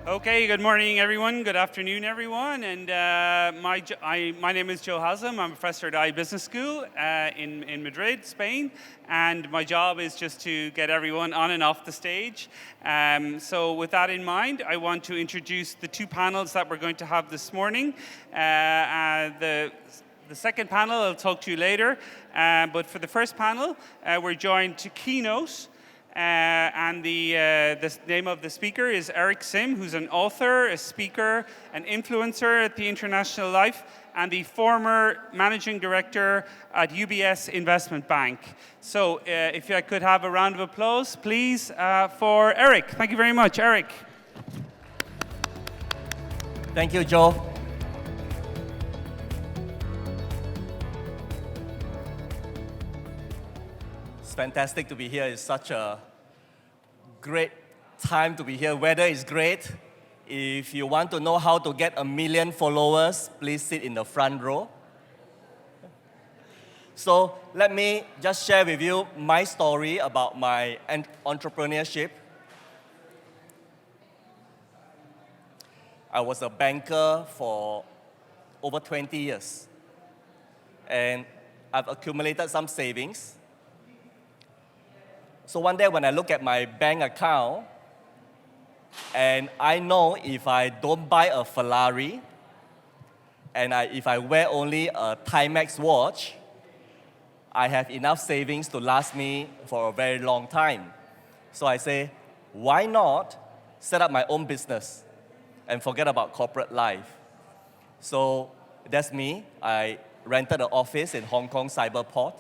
Okay, good morning, everyone. Good afternoon, everyone. And my name is Joe Haslam. I'm a professor at Business School in Madrid, Spain. And my job is just to get everyone on and off the stage. So with that in mind, I want to introduce the two panels that we're going to have this morning. The second panel I'll talk to you later. But for the first panel, we're joined to keynote. And the name of the speaker is Eric Sim, who's an author, a speaker, an influencer at the International Life, and the former managing director at UBS Investment Bank. So if I could have a round of applause, please, for Eric. Thank you very much, Eric. Thank you, Joe. It's fantastic to be here. It's such a great time to be here. Weather is great. If you want to know how to get 1 million followers, please sit in the front row. So let me just share with you my story about my entrepreneurship. I was a banker for over 20 years. And I've accumulated some savings. So one day when I look at my bank account, and I know if I don't buy a Ferrari, and if I wear only a Timex watch, I have enough savings to last me for a very long time. So I say, why not set up my own business and forget about corporate life? So that's me. I rented an office in Hong Kong Cyberport.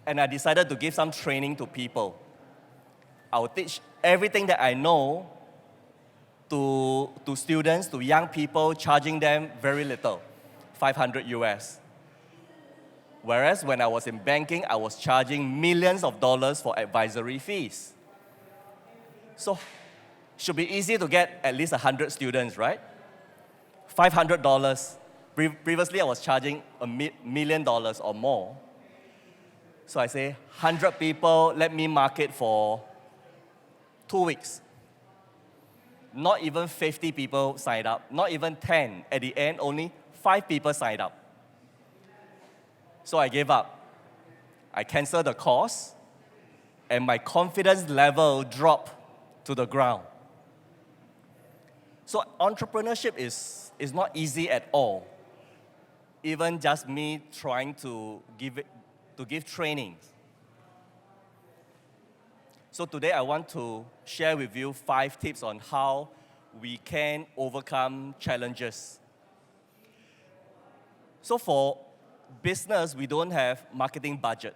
And I decided to give some training to people. I will teach everything that I know to students, to young people, charging them very little, 500 US. Whereas when I was in banking, I was charging millions of dollars for advisory fees. So should be easy to get at least 100 students, right? $500. Previously, I was charging $1 million or more. So I say, 100 people, let me market for 2 weeks. Not even 50 people signed up, not even 10. At the end, only 5 people signed up. So I gave up. I canceled the course, and my confidence level dropped to the ground. So entrepreneurship is not easy at all. Even just me trying to give trainings. So today I want to share with you 5 tips on how we can overcome challenges. So for business, we don't have marketing budget.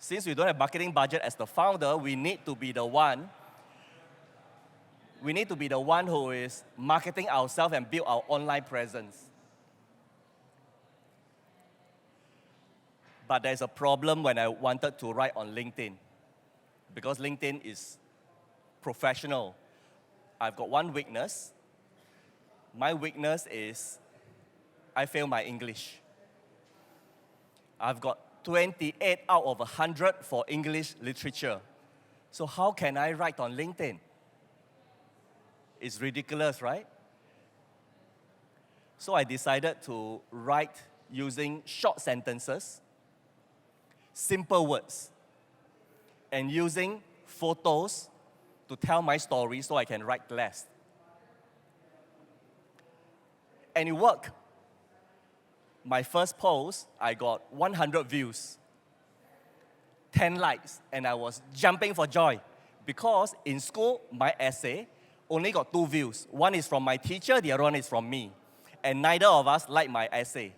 Since we don't have marketing budget as the founder, we need to be the one who is marketing ourselves and build our online presence. But there's a problem when I wanted to write on LinkedIn, because LinkedIn is professional. I've got one weakness. My weakness is I fail my English. I've got 28 out of 100 for English literature. So how can I write on LinkedIn? It's ridiculous, right? So I decided to write using short sentences, simple words, and using photos to tell my story so I can write less. And it worked. My first post, I got 100 views, 10 likes, and I was jumping for joy because in school, my essay only got 2 views. One is from my teacher, the other one is from me. And neither of us liked my essay.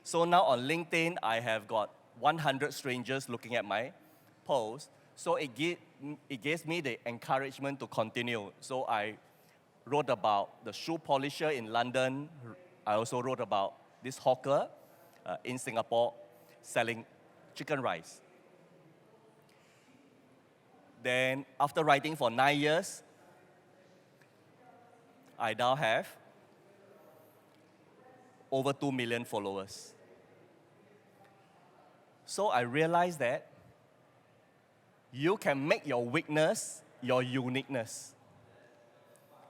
So now on LinkedIn, I have got 100 strangers looking at my post. So it gives me the encouragement to continue. So I wrote about the shoe polisher in London. I also wrote about this hawker in Singapore selling chicken rice. Then after writing for 9 years, I now have over 2 million followers. So I realized that you can make your weakness your uniqueness.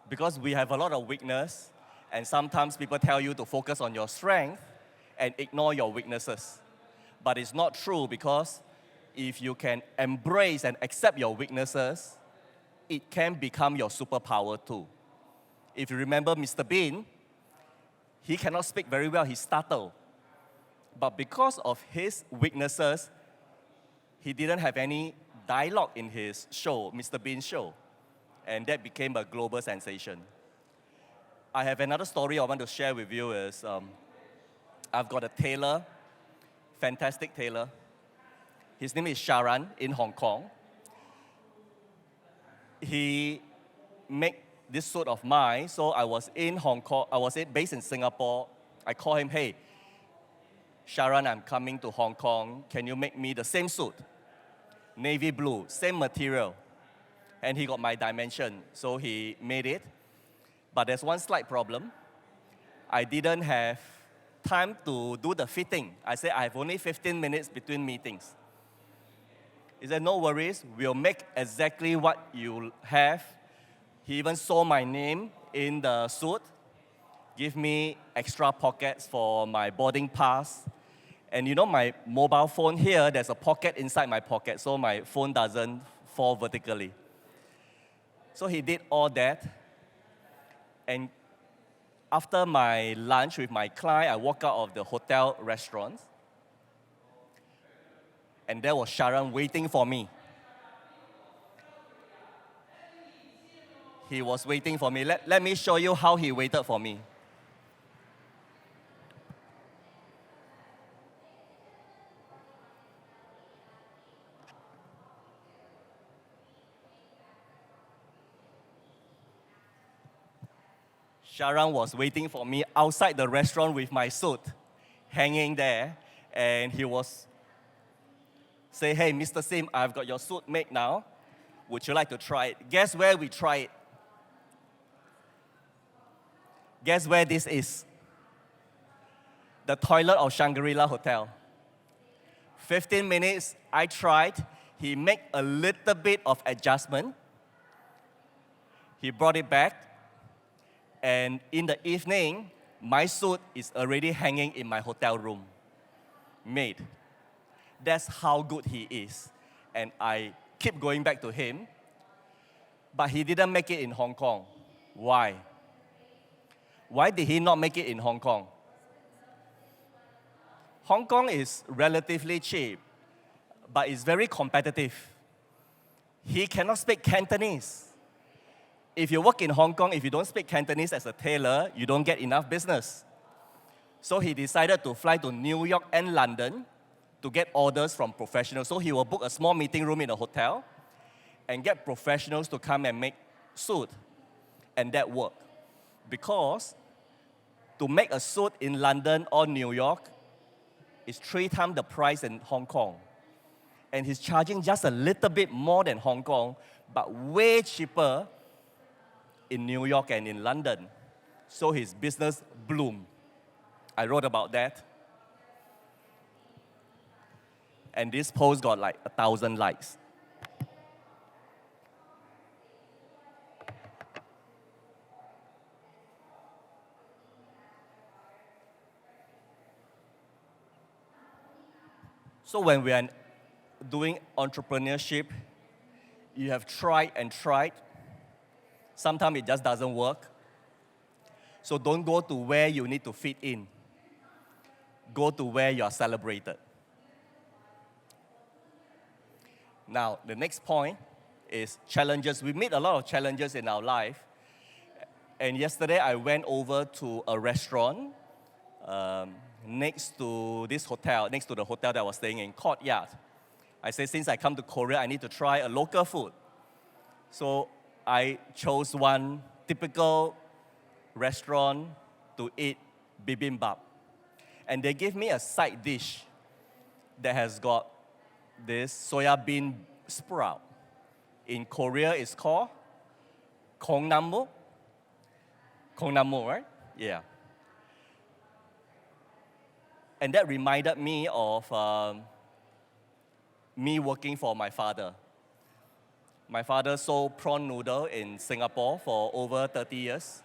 Because we have a lot of weakness, and sometimes people tell you to focus on your strength and ignore your weaknesses. But it's not true, because if you can embrace and accept your weaknesses, it can become your superpower too. If you remember Mr. Bean, he cannot speak very well, he stuttered. But because of his weaknesses, he didn't have any dialogue in his show, Mr. Bean's show. And that became a global sensation. I have another story I want to share with you is, I've got a tailor, fantastic tailor. His name is Sharan in Hong Kong. He make this suit of mine, so I was in Hong Kong, based in Singapore. I call him, hey, Sharan, I'm coming to Hong Kong. Can you make me the same suit? Navy blue, same material. And he got my dimension, so he made it. But there's one slight problem. I didn't have time to do the fitting. I said, I have only 15 minutes between meetings. He said, no worries, we'll make exactly what you have. He even saw my name in the suit, give me extra pockets for my boarding pass. And you know my mobile phone here, there's a pocket inside my pocket, so my phone doesn't fall vertically. So he did all that. And after my lunch with my client, I walked out of the hotel restaurant. And there was Sharan waiting for me. He was waiting for me. Let me show you how he waited for me. Sharan was waiting for me outside the restaurant with my suit hanging there. And he was say, hey, Mr. Sim, I've got your suit made now. Would you like to try it? Guess where we try it? Guess where this is? The toilet of Shangri-La Hotel. 15 minutes, I tried. He made a little bit of adjustment. He brought it back. And in the evening, my suit is already hanging in my hotel room. Made. That's how good he is. And I keep going back to him. But he didn't make it in Hong Kong. Why? Why did he not make it in Hong Kong? Hong Kong is relatively cheap, but it's very competitive. He cannot speak Cantonese. If you work in Hong Kong, if you don't speak Cantonese as a tailor, you don't get enough business. So he decided to fly to New York and London to get orders from professionals. So he will book a small meeting room in a hotel and get professionals to come and make suit. And that worked. Because to make a suit in London or New York is 3 times the price in Hong Kong. And he's charging just a little bit more than Hong Kong, but way cheaper in New York and in London. So his business bloomed. I wrote about that. And this post got like 1,000 likes. So when we are doing entrepreneurship, you have tried and tried. Sometimes it just doesn't work. So don't go to where you need to fit in. Go to where you are celebrated. Now, the next point is challenges. We meet a lot of challenges in our life. And yesterday I went over to a restaurant next to this hotel, next to the hotel that I was staying in, Courtyard. I said, since I come to Korea, I need to try a local food. So I chose one typical restaurant to eat bibimbap. And they gave me a side dish that has got this soya bean sprout. In Korea, it's called kongnammu. Kongnammu, right? Yeah. And that reminded me of me working for my father. My father sold prawn noodle in Singapore for over 30 years.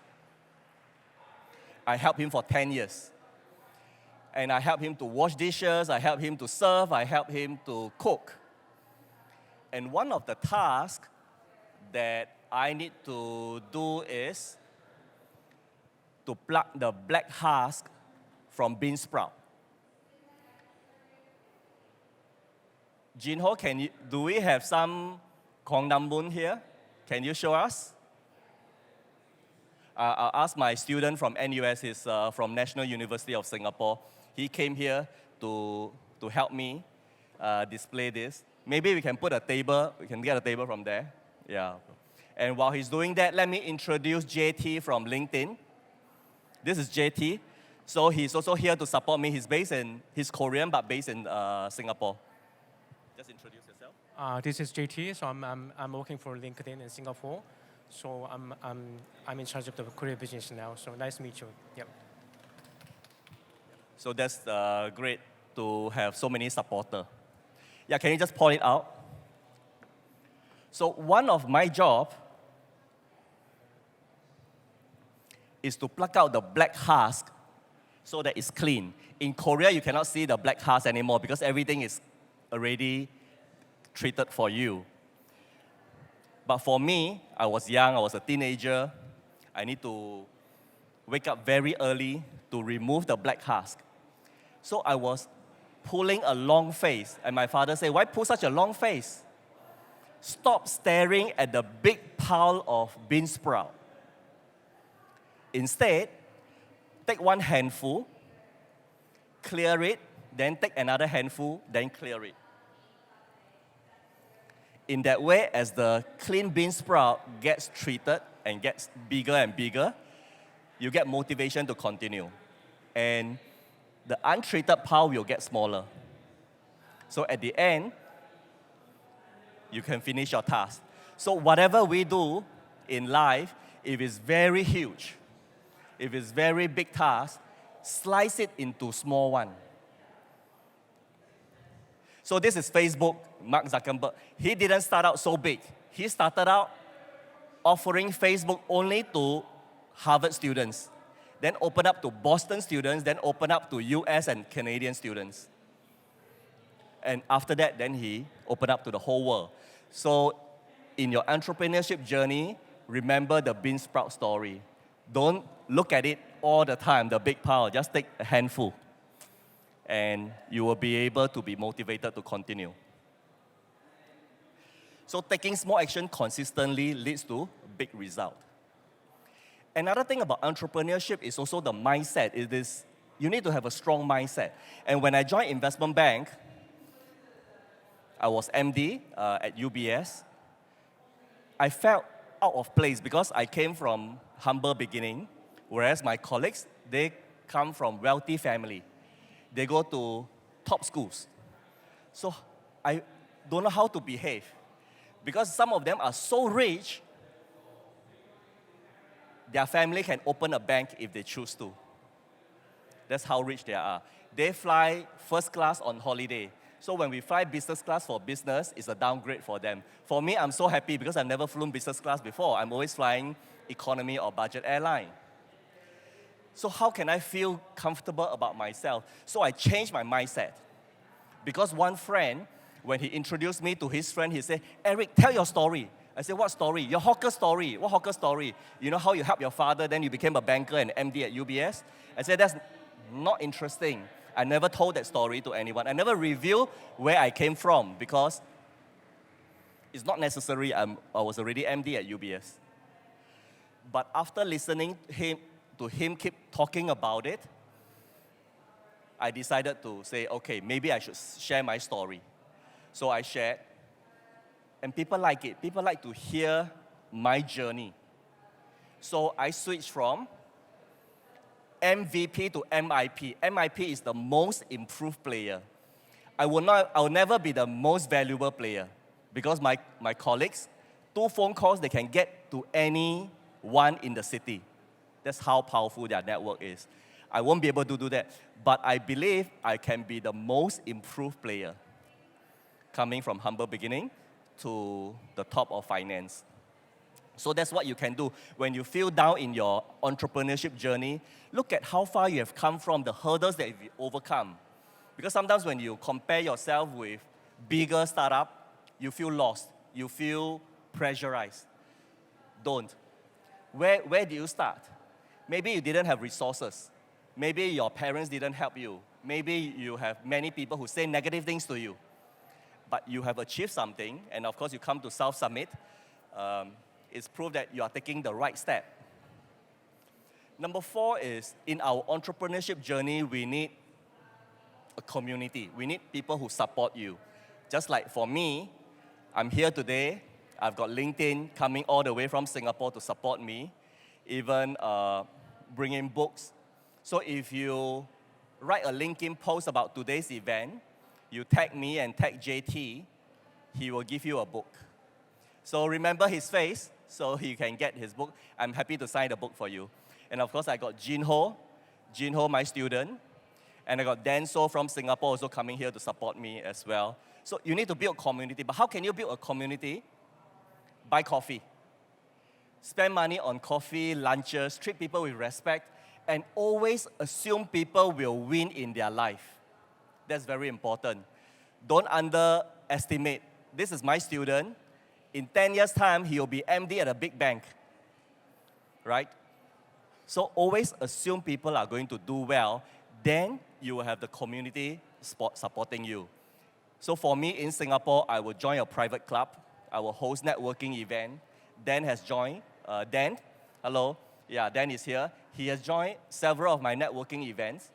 I helped him for 10 years. And I helped him to wash dishes, I helped him to serve, I helped him to cook. And one of the tasks that I need to do is to pluck the black husk from bean sprout. Jinho, do we have some Kong Nam Bun here? Can you show us? I'll ask my student from NUS, he's from National University of Singapore. He came here to help me display this. Maybe we can put a table, we can get a table from there. Yeah. And while he's doing that, let me introduce JT from LinkedIn. This is JT. So he's also here to support me. He's Korean, but based in Singapore. Just introduce yourself. This is JT. So I'm working for LinkedIn in Singapore. So I'm in charge of the Korea business now. So nice to meet you. Yep. So that's great to have so many supporters. Yeah, can you just point it out? So one of my job is to pluck out the black husk so that it's clean. In Korea, you cannot see the black husk anymore because everything is already treated for you. But for me, I was young, I was a teenager. I need to wake up very early to remove the black husk. So I was pulling a long face, and my father said, "Why pull such a long face? Stop staring at the big pile of bean sprout. Instead, take one handful, clear it, then take another handful, then clear it." In that way, as the clean bean sprout gets treated and gets bigger and bigger, you get motivation to continue. And the untreated pile will get smaller. So at the end, you can finish your task. So whatever we do in life, if it's very huge, if it's very big task, slice it into small one. So this is Facebook, Mark Zuckerberg. He didn't start out so big. He started out offering Facebook only to Harvard students, then open up to Boston students, then open up to US and Canadian students. And after that, then he opened up to the whole world. So in your entrepreneurship journey, remember the bean sprout story. Don't look at it all the time, the big pile. Just take a handful, and you will be able to be motivated to continue. So taking small action consistently leads to big result. Another thing about entrepreneurship is also the mindset. You need to have a strong mindset. And when I joined investment bank, I was MD at UBS. I felt out of place because I came from humble beginning, whereas my colleagues, they come from wealthy family. They go to top schools. So I don't know how to behave because some of them are so rich, their family can open a bank if they choose to. That's how rich they are. They fly first class on holiday. So when we fly business class for business, it's a downgrade for them. For me, I'm so happy because I've never flown business class before. I'm always flying economy or budget airline. So how can I feel comfortable about myself? So I changed my mindset. Because one friend, when he introduced me to his friend, he said, "Eric, tell your story." I said, "What story?" "Your hawker story." "What hawker story?" "You know how you helped your father, then you became a banker and MD at UBS?" I said, "That's not interesting. I never told that story to anyone. I never revealed where I came from because it's not necessary. I was already MD at UBS." But after listening to him keep talking about it, I decided to say, okay, maybe I should share my story. So I shared, and people like it. People like to hear my journey. So I switched from MVP to MIP. MIP is the most improved player. I will never be the most valuable player because my colleagues, 2 phone calls, they can get to anyone in the city. That's how powerful their network is. I won't be able to do that, but I believe I can be the most improved player. Coming from humble beginning to the top of finance. So that's what you can do. When you feel down in your entrepreneurship journey, look at how far you have come from, the hurdles that you've overcome. Because sometimes when you compare yourself with bigger startup, you feel lost, you feel pressurized. Don't. Where do you start? Maybe you didn't have resources. Maybe your parents didn't help you. Maybe you have many people who say negative things to you. But you have achieved something, and of course you come to South Summit. It's proof that you are taking the right step. Number 4 is, in our entrepreneurship journey, we need a community. We need people who support you. Just like for me, I'm here today. I've got LinkedIn coming all the way from Singapore to support me, even bringing books. So if you write a LinkedIn post about today's event, you tag me and tag JT, he will give you a book. So remember his face, so you can get his book. I'm happy to sign the book for you. And of course, I got Jin Ho, my student. And I got Dan So from Singapore also coming here to support me as well. So you need to build a community. But how can you build a community? Buy coffee. Spend money on coffee, lunches, treat people with respect, and always assume people will win in their life. That's very important. Don't underestimate. This is my student. In 10 years' time, he will be MD at a big bank, right? So always assume people are going to do well. Then you will have the community supporting you. So for me in Singapore, I will join a private club. I will host networking event. Dan has joined. Dan, hello. Yeah, Dan is here. He has joined several of my networking events.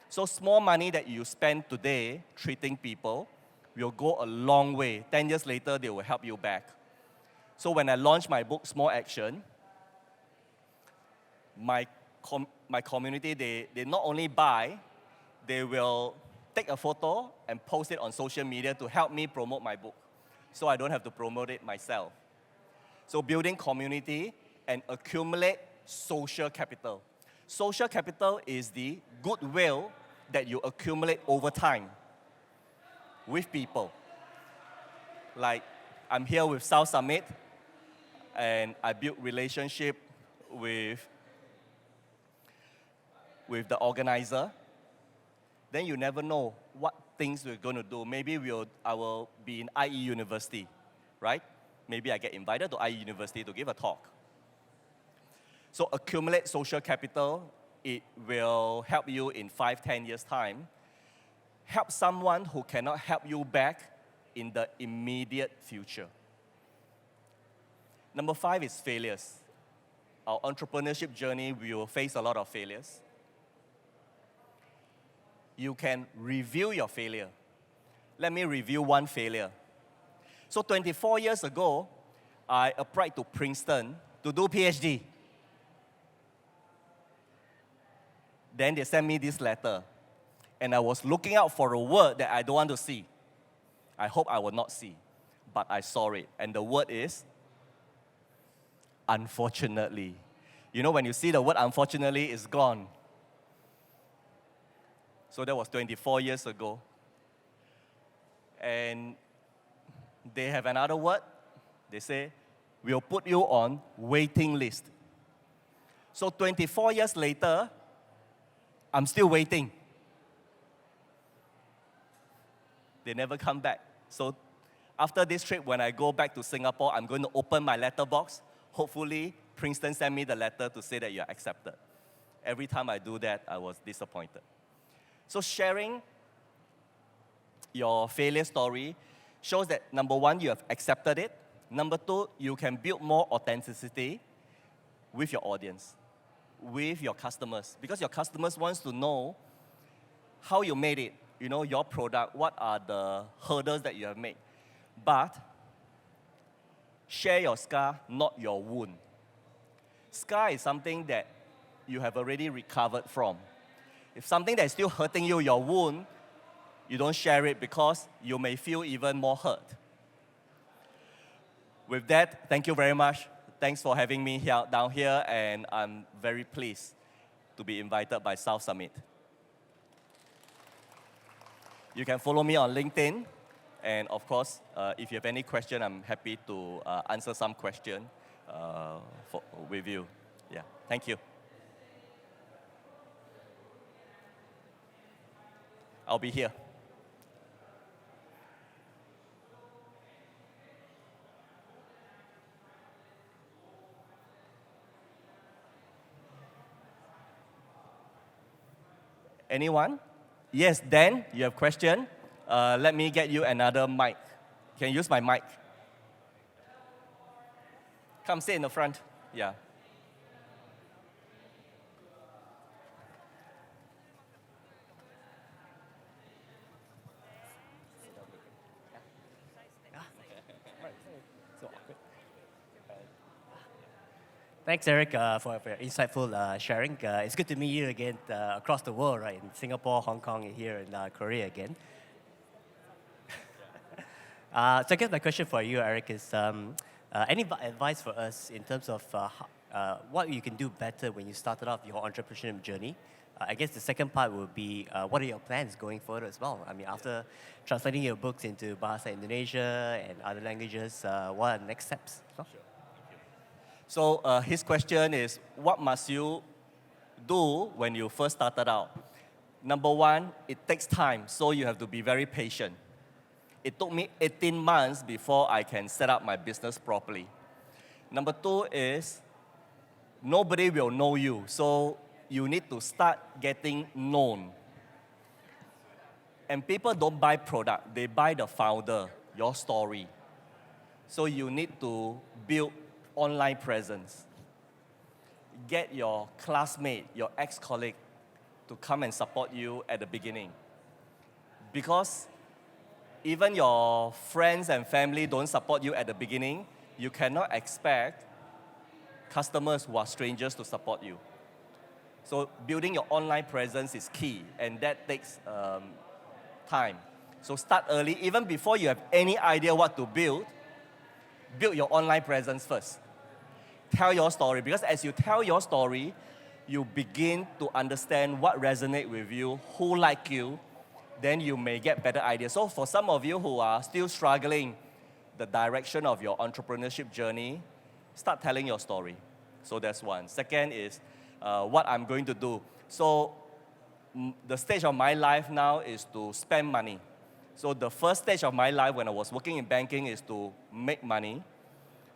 So small money that you spend today treating people will go a long way. 10 years later, they will help you back. So when I launched my book, Small Action, my community, they not only buy, they will take a photo and post it on social media to help me promote my book, so I don't have to promote it myself. So building community and accumulate social capital. Social capital is the goodwill that you accumulate over time with people. Like, I'm here with South Summit, and I built relationship with the organizer. Then you never know what things we're going to do. Maybe I will be in IE University, right? Maybe I get invited to IE University to give a talk. So accumulate social capital. It will help you in 5-10 years' time. Help someone who cannot help you back in the immediate future. Number 5 is failures. Our entrepreneurship journey, we will face a lot of failures. You can review your failure. Let me review one failure. So 24 years ago, I applied to Princeton to do PhD. Then they sent me this letter. And I was looking out for a word that I don't want to see. I hope I will not see. But I saw it. And the word is, unfortunately. You know, when you see the word unfortunately, it's gone. So that was 24 years ago. And they have another word. They say, we'll put you on waiting list. So 24 years later, I'm still waiting. They never come back. So after this trip, when I go back to Singapore, I'm going to open my letterbox. Hopefully, Princeton sent me the letter to say that you're accepted. Every time I do that, I was disappointed. So sharing your failure story shows that, number 1, you have accepted it. Number 2, you can build more authenticity with your audience, with your customers. Because your customers want to know how you made it, you know, your product, what are the hurdles that you have made. But share your scar, not your wound. Scar is something that you have already recovered from. If something that is still hurting you, your wound, you don't share it because you may feel even more hurt. With that, thank you very much. Thanks for having me down here, and I'm very pleased to be invited by South Summit. You can follow me on LinkedIn And of course, if you have any question, I'm happy to answer some question with you. Yeah, thank you. I'll be here. Anyone? Yes, Dan, you have question? Let me get you another mic. Can you use my mic? Come sit in the front. Yeah. Thanks, Eric, for your insightful sharing. It's good to meet you again across the world, right? In Singapore, Hong Kong, and here in Korea again. So I guess my question for you, Eric, is any advice for us in terms of what you can do better when you started off your entrepreneurship journey? I guess the second part would be, what are your plans going forward as well? I mean, after translating your books into Bahasa Indonesia and other languages, what are the next steps? Sure. So his question is, what must you do when you first started out? Number one, it takes time, so you have to be very patient. It took me 18 months before I can set up my business properly. Number two is, nobody will know you, so you need to start getting known. And people don't buy product, they buy the founder, your story. So you need to build online presence. Get your classmate, your ex-colleague to come and support you at the beginning. Because even your friends and family don't support you at the beginning, you cannot expect customers who are strangers to support you. So building your online presence is key, and that takes time. So start early, even before you have any idea what to build your online presence first. Tell your story, because as you tell your story, you begin to understand what resonates with you, who like you, then you may get better ideas. So for some of you who are still struggling the direction of your entrepreneurship journey, start telling your story. So that's one. Second is what I'm going to do. So the stage of my life now is to spend money. So the first stage of my life when I was working in banking is to make money.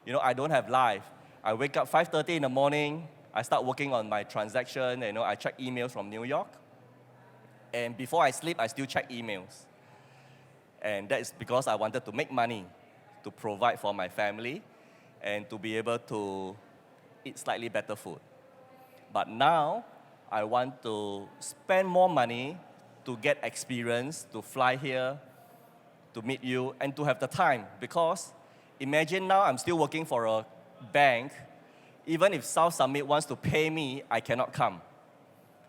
You know, I don't have life. I wake up 5:30 in the morning, I start working on my transaction, I check emails from New York. And before I sleep, I still check emails. And that is because I wanted to make money to provide for my family and to be able to eat slightly better food. But now, I want to spend more money to get experience, to fly here, to meet you, and to have the time. Because imagine now I'm still working for a bank. Even if South Summit wants to pay me, I cannot come.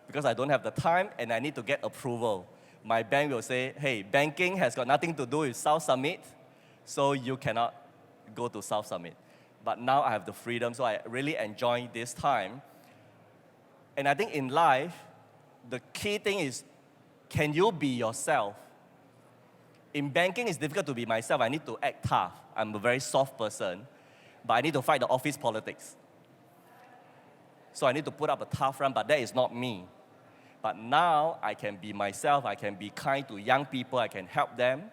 Because I don't have the time and I need to get approval. My bank will say, hey, banking has got nothing to do with South Summit, so you cannot go to South Summit. But now I have the freedom, so I really enjoy this time. And I think in life, the key thing is, can you be yourself? In banking, it's difficult to be myself. I need to act tough. I'm a very soft person, but I need to fight the office politics. So I need to put up a tough front, but that is not me. But now I can be myself. I can be kind to young people. I can help them.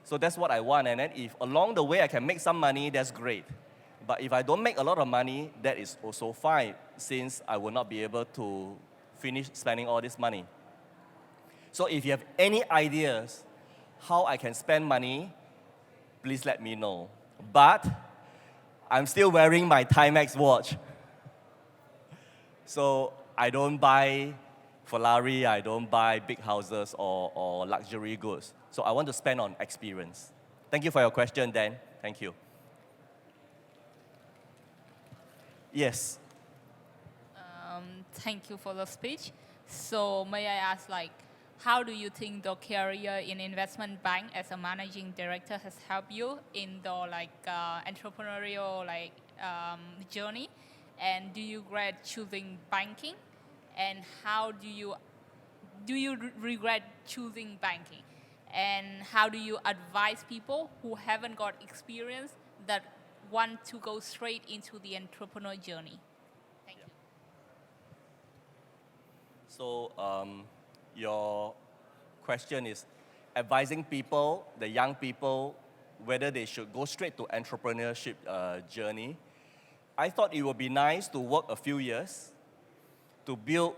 So that's what I want. And then if along the way I can make some money, that's great. But if I don't make a lot of money, that is also fine, since I will not be able to finish spending all this money. So if you have any ideas how I can spend money, please let me know. But I'm still wearing my Timex watch. So I don't buy Ferrari, I don't buy big houses or luxury goods. So I want to spend on experience. Thank you for your question, Dan. Thank you. Yes. Thank you for the speech. So may I ask, how do you think the career in investment bank as a managing director has helped you in the entrepreneurial journey? And do you regret choosing banking? And how do you regret choosing banking? And how do you advise people who haven't got experience that want to go straight into the entrepreneur journey? Thank you. So your question is advising people, the young people, whether they should go straight to entrepreneurship journey. I thought it would be nice to work a few years to build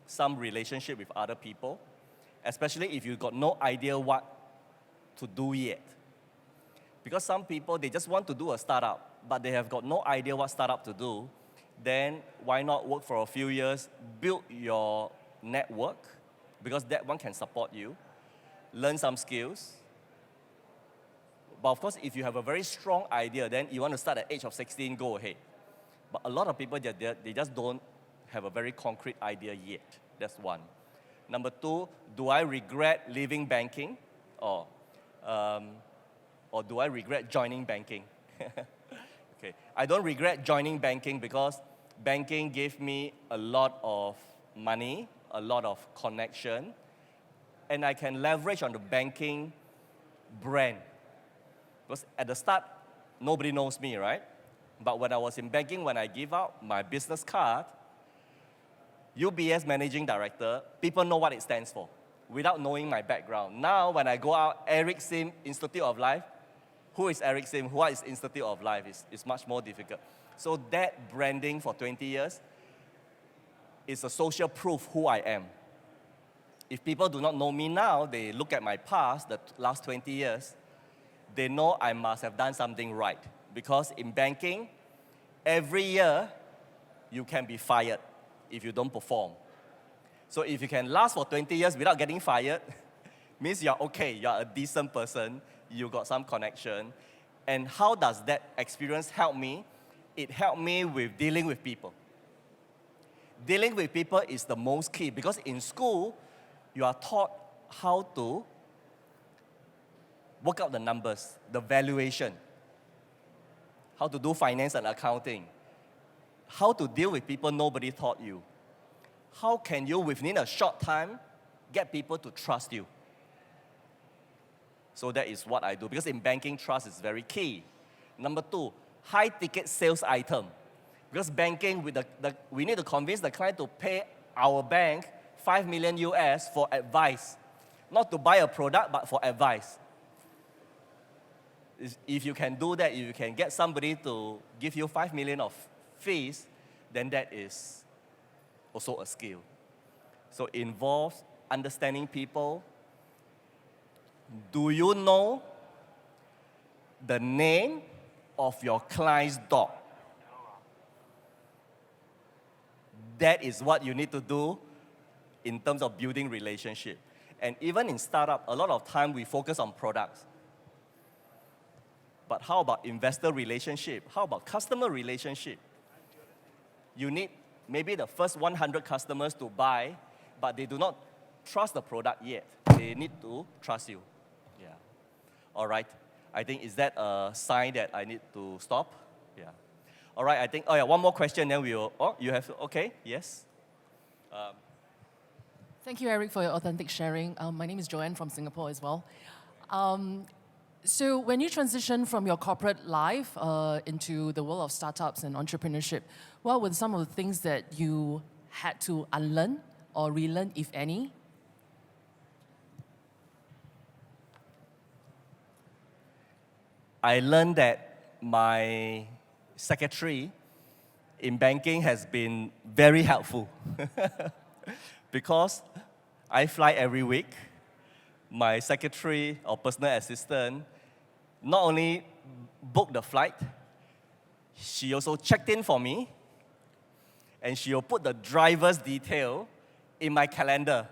some relationship with other people, especially if you've got no idea what to do yet. Because some people, they just want to do a startup, but they have got no idea what startup to do. Then why not work for a few years, build your network, because that one can support you, learn some skills. But of course, if you have a very strong idea, then you want to start at age of 16, go ahead. But a lot of people, they just don't have a very concrete idea yet. That's one. Number two, do I regret leaving banking? Or do I regret joining banking? Okay, I don't regret joining banking because banking gave me a lot of money, a lot of connection, and I can leverage on the banking brand. Because at the start, nobody knows me, right? But when I was in banking, when I give out my business card, UBS Managing Director, people know what it stands for without knowing my background. Now, when I go out, Eric Sim, Institute of Life, who is Eric Sim? What is Institute of Life? Is much more difficult. So that branding for 20 years is a social proof who I am. If people do not know me now, they look at my past, the last 20 years, they know I must have done something right. Because in banking, every year, you can be fired if you don't perform. So if you can last for 20 years without getting fired, means you're okay, you're a decent person, you got some connection. And how does that experience help me? It helped me with dealing with people. Dealing with people is the most key because in school, you are taught how to work out the numbers, the valuation, how to do finance and accounting, how to deal with people nobody taught you. How can you, within a short time, get people to trust you? So that is what I do, because in banking, trust is very key. Number two, high-ticket sales item. Because banking, we need to convince the client to pay our bank $5 million US for advice. Not to buy a product, but for advice. If you can do that, if you can get somebody to give you $5 million of fees, then that is also a skill. So it involves understanding people. Do you know the name of your client's dog? That is what you need to do in terms of building relationship. And even in startup, a lot of time we focus on products. But how about investor relationship? How about customer relationship? You need maybe the first 100 customers to buy, but they do not trust the product yet. They need to trust you. Yeah. All right. I think, is that a sign that I need to stop? Yeah. All right, I think, oh yeah, one more question, then we'll, oh, you have, okay, yes. Thank you, Eric, for your authentic sharing. My name is Joanne from Singapore as well. So when you transition from your corporate life into the world of startups and entrepreneurship, what were some of the things that you had to unlearn or relearn, if any? I learned that my secretary in banking has been very helpful because I fly every week. My secretary or personal assistant not only booked the flight, she also checked in for me, and she will put the driver's detail in my calendar.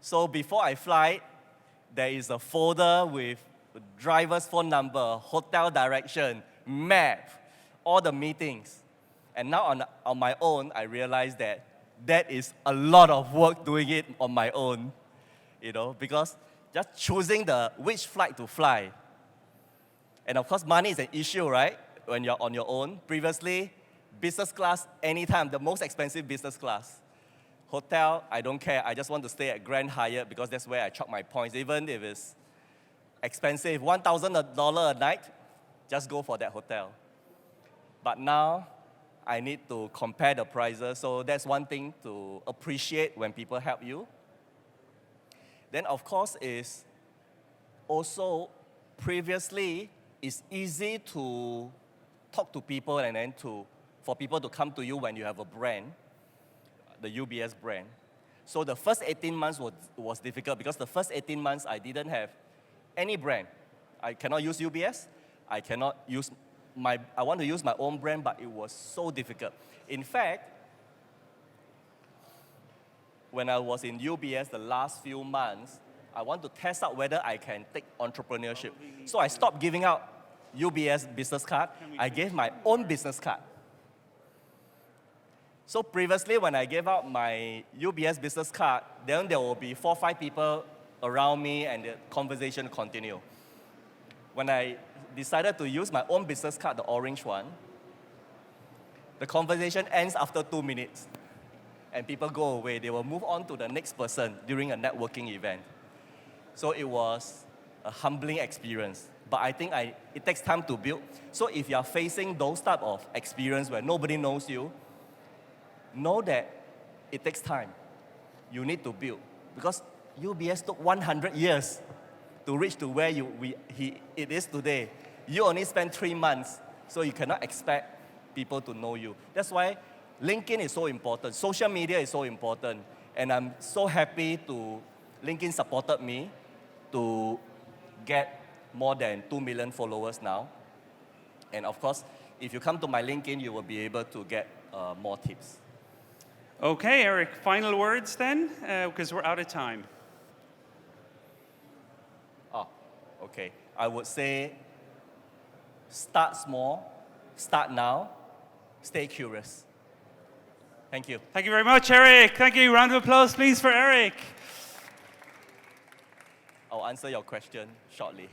So before I fly, there is a folder with the driver's phone number, hotel direction, map, all the meetings. And now on my own, I realized that that is a lot of work doing it on my own, you know, because just choosing which flight to fly. And of course, money is an issue, right? When you're on your own. Previously, business class, anytime, the most expensive business class. Hotel, I don't care. I just want to stay at Grand Hyatt because that's where I chalk my points. Even if it's expensive, $1,000 a night, just go for that hotel. But now, I need to compare the prices, so that's one thing to appreciate when people help you. Then, of course, is also previously, it's easy to talk to people and then for people to come to you when you have a brand, the UBS brand. So the first 18 months was difficult because the first 18 months I didn't have any brand. I cannot use UBS. I want to use my own brand, but it was so difficult. In fact, when I was in UBS the last few months, I want to test out whether I can take entrepreneurship. So I stopped giving out UBS business card. I gave my own business card. So previously, when I gave out my UBS business card, then there will be 4 or 5 people around me and the conversation continue. When I decided to use my own business card, the orange one, the conversation ends after 2 minutes. And people go away. They will move on to the next person during a networking event. So it was a humbling experience. But I think it takes time to build. So if you are facing those type of experience where nobody knows you, know that it takes time. You need to build. Because UBS took 100 years to reach to where it is today. You only spent 3 months, so you cannot expect people to know you. That's why LinkedIn is so important. Social media is so important. And I'm so happy LinkedIn supported me to get more than 2 million followers now. And of course, if you come to my LinkedIn, you will be able to get more tips. Okay, Eric, final words then, because we're out of time. Oh, okay. I would say start small, start now, stay curious. Thank you. Thank you very much, Eric. Thank you. Round of applause, please, for Eric. I'll answer your question shortly.